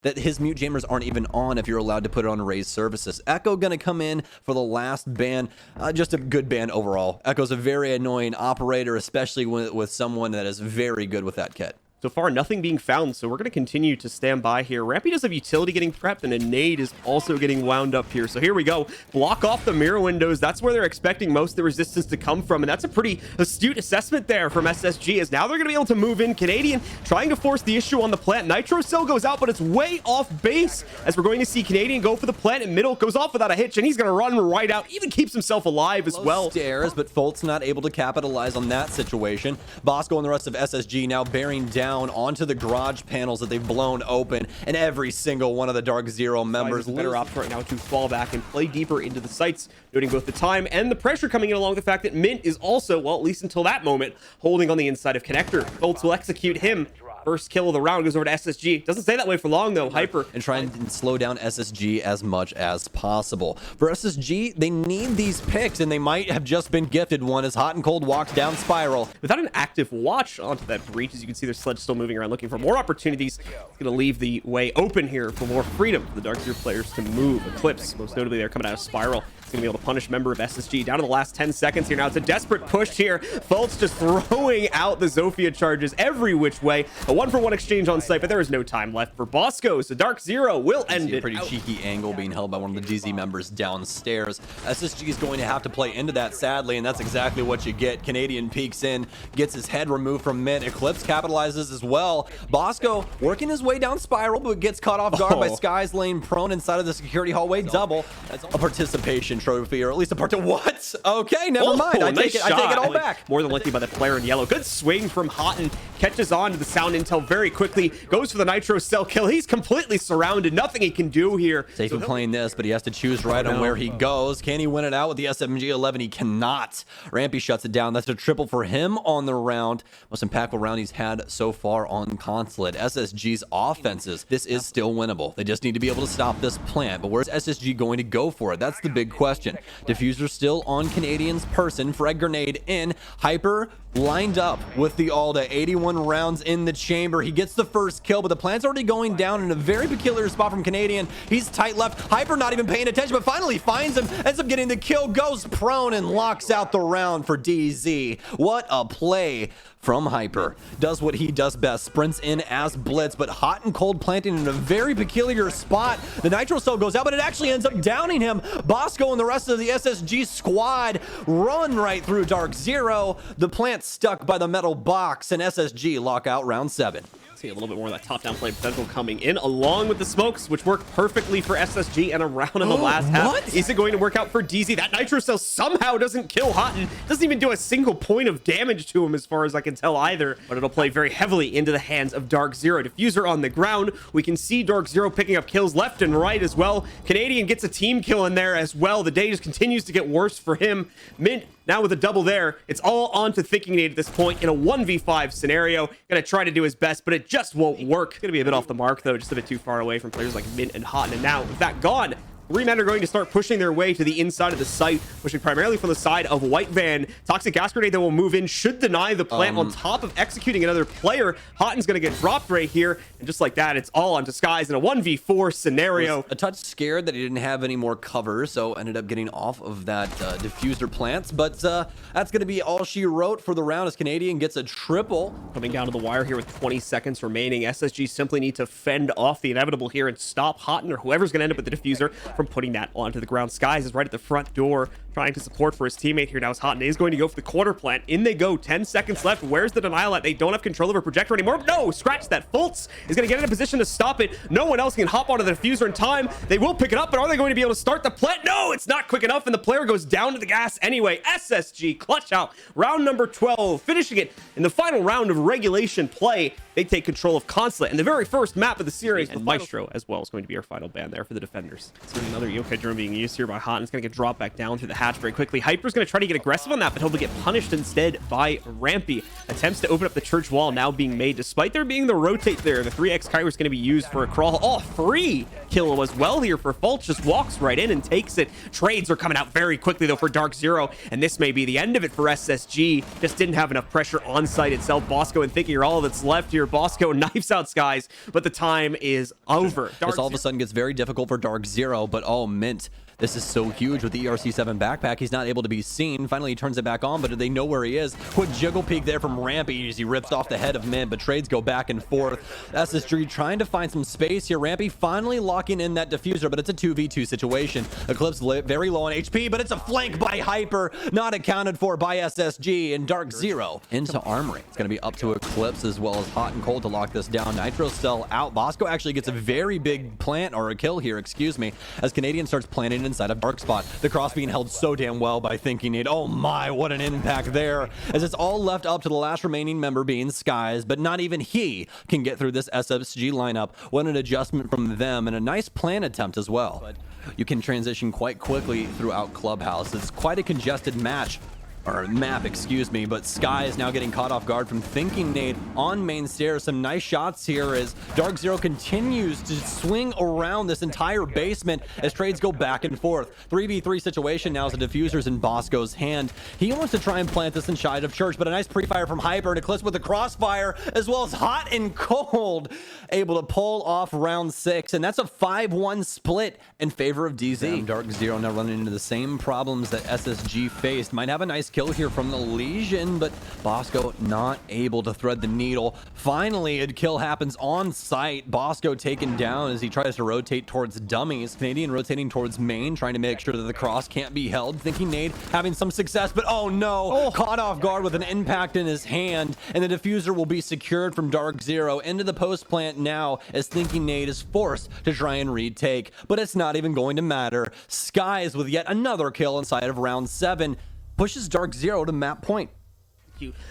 that his mute jammers aren't even on if you're allowed to put it on raised services. Echo gonna come in for the last ban. Just a good ban overall. Echo's a very annoying operator, especially with someone that is very good with that kit. So far, nothing being found, so we're going to continue to stand by here. Rampy does have utility getting prepped, and a nade is also getting wound up here. So here we go. Block off the mirror windows. That's where they're expecting most of the resistance to come from, and that's a pretty astute assessment there from SSG, as now they're going to be able to move in. Canadian trying to force the issue on the plant. Nitro Cell goes out, but it's way off base, as we're going to see Canadian go for the plant, and middle goes off without a hitch, and he's going to run right out. Even keeps himself alive as well. Stairs, but Folt's not able to capitalize on that situation. Bosco and the rest of SSG now bearing down onto the garage panels that they've blown open, and every single one of the DarkZero members better opt right now to fall back and play deeper into the sites, noting both the time and the pressure coming in, along with the fact that Mint is also, well, at least until that moment, holding on the inside of Connector. Bolts will execute him. First kill of the round goes over to SSG. Doesn't stay that way for long, though. Hyper. And try and slow down SSG as much as possible. For SSG, they need these picks, and they might have just been gifted one as Hot and Cold walks down Spiral. Without an active watch onto that breach, as you can see, their sledge still moving around looking for more opportunities. It's going to leave the way open here for more freedom for the DarkZero players to move. Eclipse, most notably, they're coming out of Spiral. He's going to be able to punish member of SSG down to the last 10 seconds here. Now it's a desperate push here. Fultz just throwing out the Zofia charges every which way. A 1-for-1 exchange on site, but there is no time left for Bosco. So DarkZero will end it. A pretty cheeky angle being held by one of the DZ members downstairs. SSG is going to have to play into that, sadly, and that's exactly what you get. Canadian peeks in, gets his head removed from Mint. Eclipse capitalizes as well. Bosco working his way down Spiral, but gets caught off guard by Sky's laying prone inside of the security hallway. Double. That's a participation trophy, or at least a part of what? Okay, never mind. I take it all back. More than likely by the player in yellow. Good swing from Houghton. Catches on to the sound intel very quickly. Goes for the Nitro Cell kill. He's completely surrounded. Nothing he can do here. Safe in playing this, but he has to choose right on where he goes. Can he win it out with the SMG-11? He cannot. Rampy shuts it down. That's a triple for him on the round. Most impactful round he's had so far on Consulate. SSG's offenses, this is still winnable. They just need to be able to stop this plant. But where's SSG going to go for it? That's the big question. Diffuser still on Canadian's person. Frag grenade in. Hyper lined up with the Alda. 81 rounds in the chamber. He gets the first kill, but the plant's already going down in a very peculiar spot from Canadian. He's tight left. Hyper not even paying attention, but finally finds him. Ends up getting the kill. Goes prone and locks out the round for DZ. What a play from Hyper. Does what he does best. Sprints in as Blitz, but Hot and Cold planting in a very peculiar spot. The Nitro Cell goes out, but it actually ends up downing him. Bosco and the rest of the SSG squad run right through DarkZero. The plant stuck by the metal box, and SSG lock out round 7. See a little bit more of that top-down play potential coming in, along with the smokes, which worked perfectly for SSG and around in the last half. Is it going to work out for DZ? That Nitro Cell somehow doesn't kill Houghton. Doesn't even do a single point of damage to him as far as I can tell either, but it'll play very heavily into the hands of DarkZero. Diffuser on the ground. We can see DarkZero picking up kills left and right as well. Canadian gets a team kill in there as well. The day just continues to get worse for him. Mint now with a double there. It's all on to Thinking Nade at this point in a 1v5 scenario. Gonna try to do his best, but it just won't work. Gonna be a bit off the mark, though, just a bit too far away from players like Mint and Houghton. And now, with that gone, 3 men are going to start pushing their way to the inside of the site, pushing primarily from the side of White Van. Toxic Gas Grenade that will move in, should deny the plant on top of executing another player. Houghton's going to get dropped right here, and just like that, it's all on Disguise in a 1v4 scenario. A touch scared that he didn't have any more cover, so ended up getting off of that diffuser plants, but that's going to be all she wrote for the round as Canadian gets a triple. Coming down to the wire here with 20 seconds remaining. SSG simply need to fend off the inevitable here and stop Houghton or whoever's going to end up with the diffuser from putting that onto the ground. Skies is right at the front door, trying to support for his teammate here. Now as Houghton is going to go for the quarter plant. In they go. 10 seconds left. Where's the denial at? They don't have control over projector anymore. No, scratch that. Fultz is going to get in a position to stop it. No one else can hop onto the diffuser in time. They will pick it up, but are they going to be able to start the plant? No, it's not quick enough, and the player goes down to the gas anyway. SSG clutch out round number 12, finishing it in the final round of regulation play. They take control of Consulate and the very first map of the series. And Maestro as well is going to be our final ban there for the defenders. So another yokai drone being used here by Houghton. It's going to get dropped back down through the hatch very quickly. Hyper's going to try to get aggressive on that, but he'll get punished instead by Rampy. Attempts to open up the church wall now being made, despite there being the rotate there. The 3x Kyber is going to be used for a crawl. Oh, free kill as well here for Fultz. Just walks right in and takes it. Trades are coming out very quickly though for DarkZero, and this may be the end of it for SSG. Just didn't have enough pressure on site itself. Bosco and Thinking are all that's left here. Bosco knifes out Skies, but the time is over. This all of a sudden gets very difficult for DarkZero, but oh, Mint. This is so huge with the ERC7 backpack. He's not able to be seen. Finally, he turns it back on, but do they know where he is? Quick jiggle peek there from Rampy as he rips off the head of Mint, but trades go back and forth. SSG trying to find some space here. Rampy finally locking in that diffuser, but it's a 2v2 situation. Eclipse very low on HP, but it's a flank by Hyper, not accounted for by SSG, and DarkZero into Armory. It's going to be up to Eclipse as well as Hot and Cold to lock this down. Nitro Cell out. Bosco actually gets a very big plant, or a kill here, excuse me, as Canadian starts planting inside of Dark Spot. The cross being held so damn well by Thinking Nade. Oh my, what an impact there, as it's all left up to the last remaining member being Skies, but not even he can get through this SSG lineup. What an adjustment from them, and a nice plan attempt as well. But you can transition quite quickly throughout Clubhouse. It's quite a congested match. Or map, excuse me, but Sky is now getting caught off guard from Thinking Nade on main stairs. Some nice shots here as DarkZero continues to swing around this entire basement as trades go back and forth. 3v3 situation now as the diffuser's in Bosco's hand. He wants to try and plant this inside of Church, but a nice pre-fire from Hyper and Eclipse with the crossfire, as well as Hot and Cold, able to pull off round 6, and that's a 5-1 split in favor of DZ. DarkZero now running into the same problems that SSG faced. Might have a nice kill here from the Legion, but Bosco not able to thread the needle. Finally, a kill happens on site. Bosco taken down as he tries to rotate towards dummies. Canadian rotating towards main, trying to make sure that the cross can't be held. Thinking Nade having some success, but oh no, caught off guard with an impact in his hand, and the diffuser will be secured from DarkZero into the post plant now as Thinking Nade is forced to try and retake, but it's not even going to matter. Skies with yet another kill inside of round 7 pushes DarkZero to map point.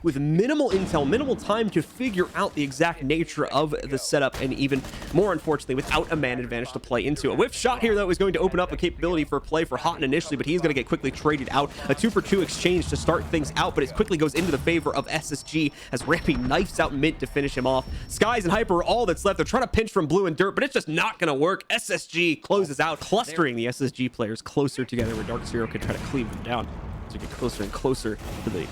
With minimal intel, minimal time to figure out the exact nature of the setup, and even more unfortunately without a man advantage to play into. A whiff shot here though is going to open up a capability for a play for Houghton initially, but he's going to get quickly traded out. A 2-for-2 exchange to start things out, but it quickly goes into the favor of SSG as Rampy knifes out Mint to finish him off. Skies and Hyper are all that's left. They're trying to pinch from Blue and Dirt, but it's just not going to work. SSG closes out, clustering the SSG players closer together where DarkZero could try to cleave them down. So get closer and closer to the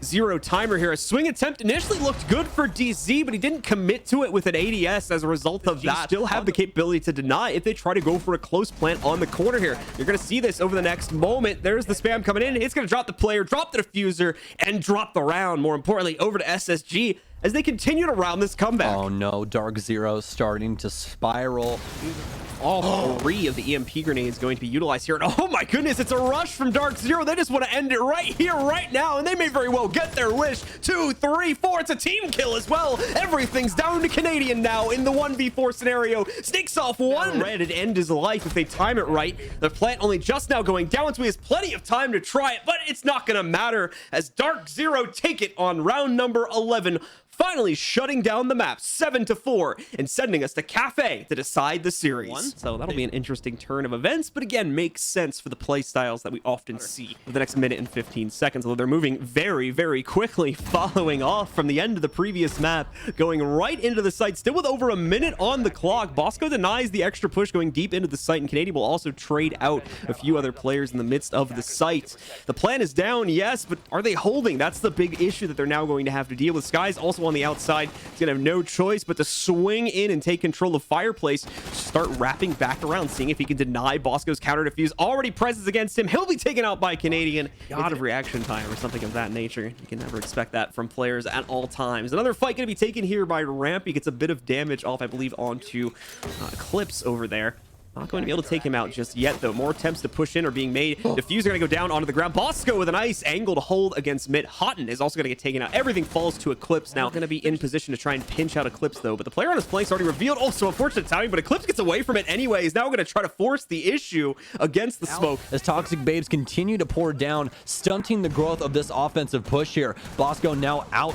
zero timer here. A swing attempt initially looked good for DZ, but he didn't commit to it with an ADS. As a result of that, still have the capability to deny if they try to go for a close plant on the corner here. You're going to see this over the next moment. There's the spam coming in. It's going to drop the player, drop the diffuser, and drop the round. More importantly, over to SSG as they continue to round this comeback. Oh no, DarkZero starting to spiral. All 3 of the EMP grenades going to be utilized here. And oh my goodness, it's a rush from DarkZero. They just want to end it right here, right now. And they may very well get their wish. 2, 3, 4. It's a team kill as well. Everything's down to Canadian now in the 1v4 scenario. Sneaks off one red and end his life if they time it right. The plant only just now going down, so he has plenty of time to try it, but it's not going to matter as DarkZero take it on round number 11. Finally shutting down the map 7-4 and sending us to Cafe to decide the series. So that'll be an interesting turn of events, but again, makes sense for the play styles that we often see for the next minute and 15 seconds, although they're moving very, very quickly, following off from the end of the previous map, going right into the site, still with over a minute on the clock. Bosco denies the extra push going deep into the site, and Canadian will also trade out a few other players in the midst of the site. The plan is down, yes, but are they holding? That's the big issue that they're now going to have to deal with. Skies also on the outside. He's gonna have no choice but to swing in and take control of Fireplace. Start wrapping back around, seeing if he can deny Bosco's counter defuse. Already presses against him. He'll be taken out by Canadian. God of reaction time or something of that nature. You can never expect that from players at all times. Another fight gonna be taken here by Ramp. He gets a bit of damage off, I believe, onto Eclipse over there. Not going to be able to take him out just yet, though. More attempts to push in are being made. Diffuser going to go down onto the ground. Bosco with a nice angle to hold against mid. Houghton is also going to get taken out. Everything falls to Eclipse now. Going to be in position to try and pinch out Eclipse, though. But the player on his flank's already revealed. Also, unfortunate timing, but Eclipse gets away from it anyway. He's now going to try to force the issue against the smoke. As Toxic Babes continue to pour down, stunting the growth of this offensive push here. Bosco now out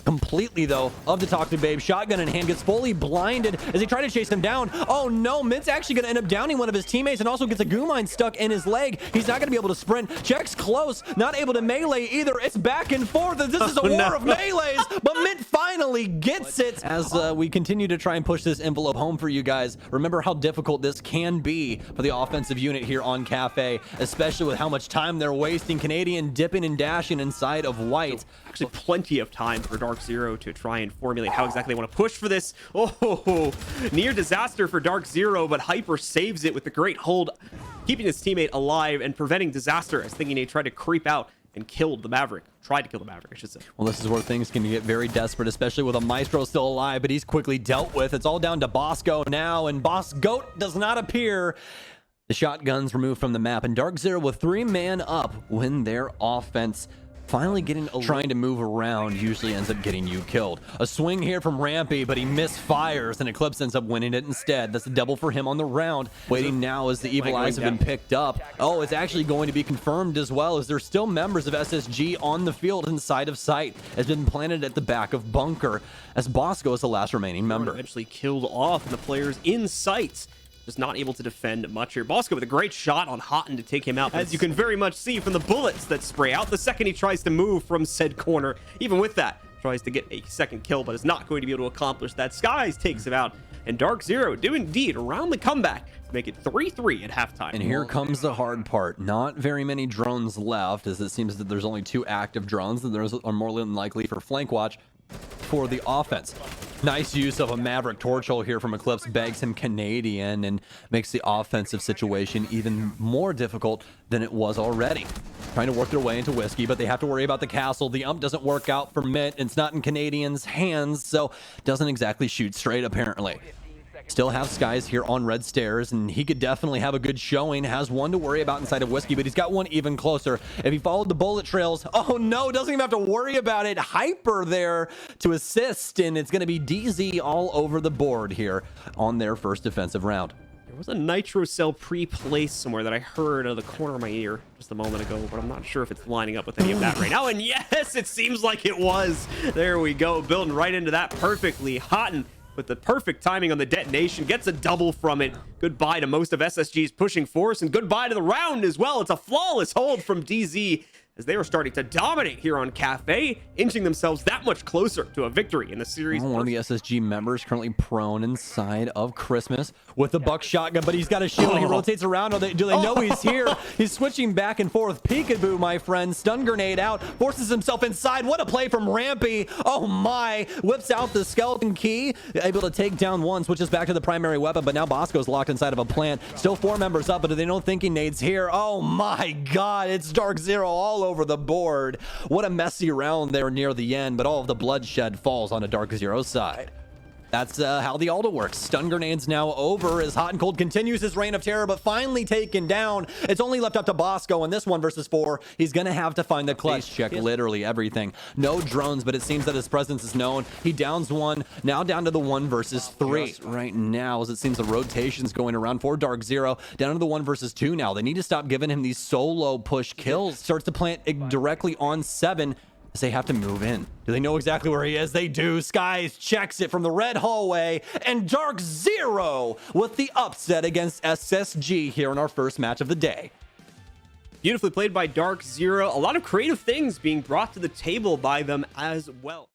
completely, though, of the Toxic Babe. Shotgun in hand, gets fully blinded as he tried to chase him down. Oh no, Mint's actually going to end up downing one of his teammates and also gets a goo mine stuck in his leg. He's not going to be able to sprint. Checks close, not able to melee either. It's back and forth. This is a war of melees, but Mint finally gets it. As we continue to try and push this envelope home for you guys, remember how difficult this can be for the offensive unit here on Cafe, especially with how much time they're wasting. Canadian dipping and dashing inside of white. actually plenty of time for DarkZero to try and formulate how exactly they want to push for this. Oh, near disaster for DarkZero, but Hyper saves it with the great hold, keeping his teammate alive and preventing disaster as Thinking Nate tried to creep out and killed the Maverick. Tried to kill the Maverick, I should say. Well, this is where things can get very desperate, especially with a Maestro still alive, but he's quickly dealt with. It's all down to Bosco now, and Boss Goat does not appear. The shotguns removed from the map, and DarkZero with 3-man up when their offense finally trying to move around usually ends up getting you killed. A swing here from Rampy, but he misfires, and Eclipse ends up winning it instead. That's a double for him on the round. Waiting now as the Evil Eyes have been picked up. Oh, it's actually going to be confirmed as well, as there's still members of SSG on the field inside of sight. Has been planted at the back of bunker, as Bosco is the last remaining member. Eventually killed off, and the players in sight just not able to defend much here. Bosco with a great shot on Houghton to take him out, as you can very much see from the bullets that spray out the second he tries to move from said corner. Even with that, tries to get a second kill, but is not going to be able to accomplish that. Skies takes him out, and DarkZero do indeed round the comeback to make it 3-3 at halftime. And here comes the hard part. Not very many drones left, as it seems that there's only 2 active drones, and those are more than likely for flank watch for the offense. Nice use of a Maverick torch hole here from Eclipse, bags him Canadian and makes the offensive situation even more difficult than it was already. Trying to work their way into Whiskey, but they have to worry about the castle. The ump doesn't work out for Mint. It's not in Canadian's hands, so doesn't exactly shoot straight apparently. Still have Skies here on red stairs, and he could definitely have a good showing. Has one to worry about inside of Whiskey, but he's got one even closer. If he followed the bullet trails, oh no, doesn't even have to worry about it. Hyper there to assist, and it's going to be DZ all over the board here on their first defensive round. There was a Nitro Cell pre-placed somewhere that I heard out of the corner of my ear just a moment ago, but I'm not sure if it's lining up with any of that right now. And yes, it seems like it was. There we go, building right into that perfectly. Houghton with the perfect timing on the detonation, gets a double from it. Goodbye to most of SSG's pushing force, and goodbye to the round as well. It's a flawless hold from DZ as they were starting to dominate here on Cafe, inching themselves that much closer to a victory in the series. One of the SSG members currently prone inside of Christmas with the buck shotgun, but he's got a shield. He rotates around. Do they know he's here? He's switching back and forth. Peekaboo, my friend. Stun grenade out. Forces himself inside. What a play from Rampy. Oh my. Whips out the skeleton key. Able to take down one. Switches back to the primary weapon, but now Bosco's locked inside of a plant. Still 4 members up, but they don't think he nades here. Oh my god. It's DarkZero all over the board. What a messy round there near the end, but all of the bloodshed falls on a DarkZero side. That's how the Alda works. Stun grenades now over as Hot and Cold continues his reign of terror, but finally taken down. It's only left up to Bosco in this 1 versus 4. He's going to have to find the clutch. Check literally everything. No drones, but it seems that his presence is known. He downs 1, now down to the 1 versus 3. Just right now, as it seems the rotation's going around for DarkZero, down to the 1 versus 2 now. They need to stop giving him these solo push kills. Starts to plant directly on 7. They have to move in. Do they know exactly where he is? They do. Skies checks it from the red hallway, and DarkZero with the upset against SSG here in our first match of the day. Beautifully played by DarkZero. A lot of creative things being brought to the table by them as well.